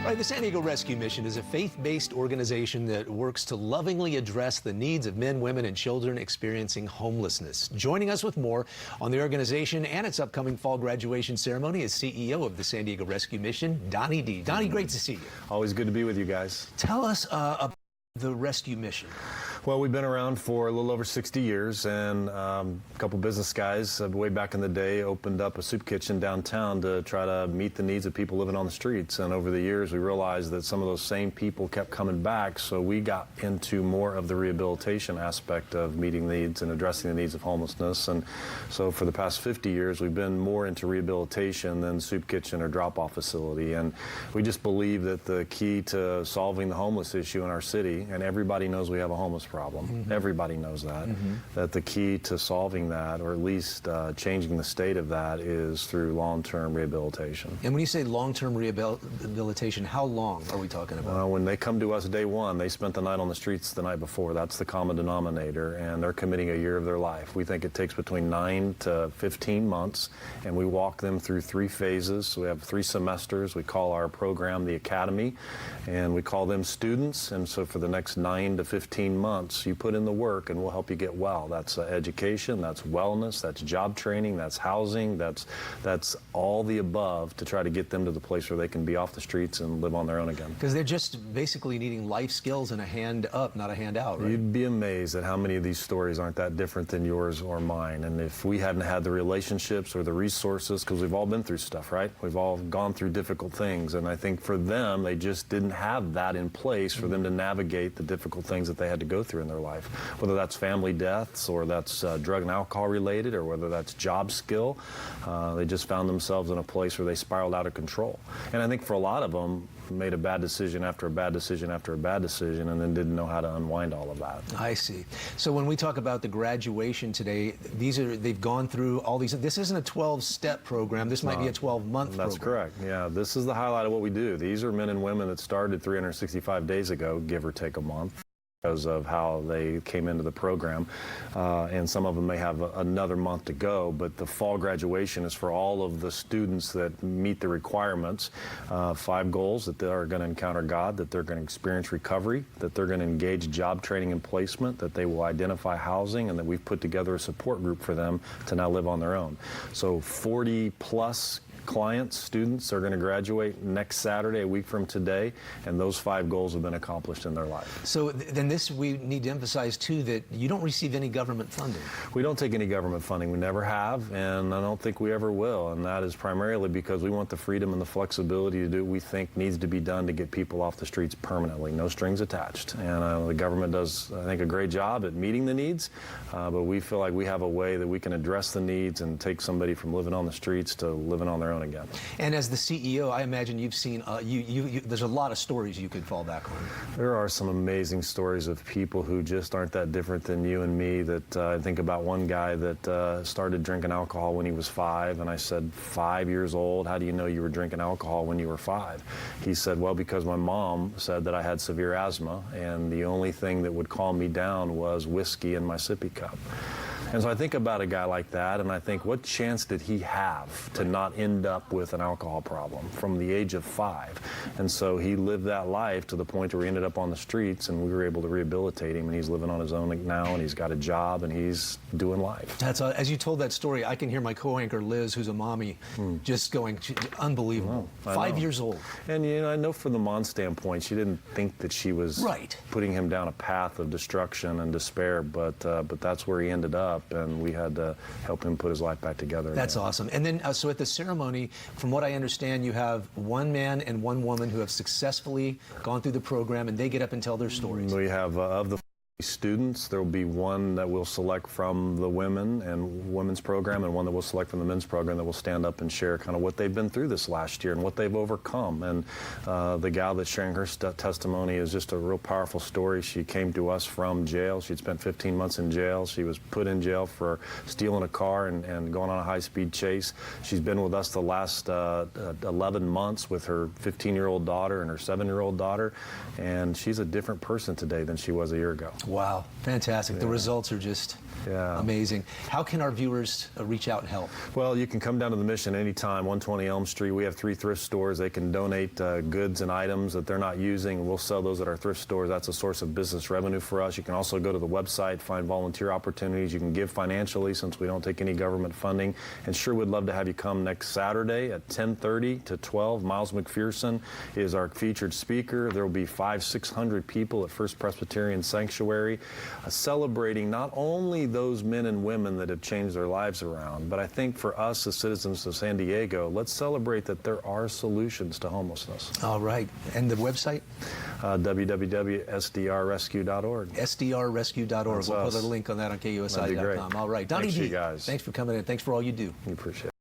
Right, the San Diego Rescue Mission is a faith-based organization that works to lovingly address the needs of men, women, and children experiencing homelessness. Joining us with more on the organization and its upcoming fall graduation ceremony is CEO of the San Diego Rescue Mission, Donnie D. Donnie, great to see you. Always good to be with you guys. Tell us about the rescue mission. Well, we've been around for a little over 60 years, and a couple business guys way back in the day opened up a soup kitchen downtown to try to meet the needs of people living on the streets. And over the years, we realized that some of those same people kept coming back, so we got into more of the rehabilitation aspect of meeting needs and addressing the needs of homelessness. And so for the past 50 years, we've been more into rehabilitation than soup kitchen or drop-off facility. And we just believe that the key to solving the homeless issue in our city, and everybody knows we have a homeless problem. Everybody knows that. That the key to solving that, or at least changing the state of that, is through long-term rehabilitation. And when you say long-term rehabilitation, how long are we talking about? Well, when they come to us day one, they spent the night on the streets the night before. That's the common denominator, and they're committing a year of their life. We think it takes between 9 to 15 months, and we walk them through 3 phases. So we have 3 semesters. We call our program the Academy, and we call them students. And so for the next 9 to 15 months, you put in the work and we'll help you get well. That's education, that's wellness, that's job training, that's housing, that's all the above to try to get them to the place where they can be off the streets and live on their own again. Because they're just basically needing life skills and a hand up, not a hand out, right? You'd be amazed at how many of these stories aren't that different than yours or mine. And if we hadn't had the relationships or the resources, because we've all been through stuff, right? We've all gone through difficult things. And I think for them, they just didn't have that in place for them to navigate the difficult things that they had to go through in their life, whether that's family deaths or that's drug and alcohol related, or whether that's job skill. They just found themselves in a place where they spiraled out of control. And I think for a lot of them, made a bad decision after a bad decision after a bad decision, and then didn't know how to unwind all of that. I see. So when we talk about the graduation today, they've gone through all these. This isn't a 12-step program. This might be a 12-month program. That's correct. Yeah, this is the highlight of what we do. These are men and women that started 365 days ago, give or take a month, because of how they came into the program, and some of them may have another month to go, but the fall graduation is for all of the students that meet the requirements. 5 goals: that they are going to encounter God, that they're going to experience recovery, that they're going to engage job training and placement, that they will identify housing, and that we've put together a support group for them to now live on their own. So 40 plus clients, students are going to graduate next Saturday, a week from today, and those 5 goals have been accomplished in their life. So then we need to emphasize too that you don't receive any government funding. We don't take any government funding. We never have, and I don't think we ever will, and that is primarily because we want the freedom and the flexibility to do what we think needs to be done to get people off the streets permanently, no strings attached. And the government does, I think, a great job at meeting the needs, but we feel like we have a way that we can address the needs and take somebody from living on the streets to living on their own again. And as the CEO, I imagine you've seen, there's a lot of stories you could fall back on. There are some amazing stories of people who just aren't that different than you and me. That I think about one guy that started drinking alcohol when he was 5, and I said, 5 years old, how do you know you were drinking alcohol when you were 5? He said, well, because my mom said that I had severe asthma, and the only thing that would calm me down was whiskey in my sippy cup. And so I think about a guy like that, and I think, what chance did he have to not end up with an alcohol problem from the age of 5? And so he lived that life to the point where he ended up on the streets, and we were able to rehabilitate him, and he's living on his own now, and he's got a job, and he's doing life. That's as you told that story, I can hear my co-anchor Liz, who's a mommy, just going, unbelievable. 5 years old. And you know, I know from the mom's standpoint, she didn't think that she was putting him down a path of destruction and despair, but that's where he ended up. And we had to help him put his life back together. That's awesome. And then, so at the ceremony, from what I understand, you have 1 man and 1 woman who have successfully gone through the program, and they get up and tell their stories. We have, of the students, there will be 1 that we'll select from the women and women's program, and 1 that we'll select from the men's program that will stand up and share kind of what they've been through this last year and what they've overcome. And the gal that's sharing her testimony is just a real powerful story. She came to us from jail. She'd spent 15 months in jail. She was put in jail for stealing a car and going on a high-speed chase. She's been with us the last 11 months with her 15-year-old daughter and her 7-year-old daughter, and she's a different person today than she was a year ago. Wow, fantastic. Yeah. The results are just Yeah. Amazing. How can our viewers reach out and help? Well, you can come down to the Mission anytime, 120 Elm Street. We have 3 thrift stores. They can donate goods and items that they're not using. We'll sell those at our thrift stores. That's a source of business revenue for us. You can also go to the website, find volunteer opportunities. You can give financially since we don't take any government funding. And sure would love to have you come next Saturday at 10:30 to 12. Miles McPherson is our featured speaker. There will be 500-600 people at First Presbyterian Sanctuary celebrating not only those men and women that have changed their lives around, but I think for us as citizens of San Diego, let's celebrate that there are solutions to homelessness. All right. And the website? www.sdrrescue.org. sdrrescue.org. That's We'll us. put a link on that on That'd be KUSI.com. great. All right. Donnie Thanks, D, you guys. thanks for coming in. Thanks for all you do. We appreciate it.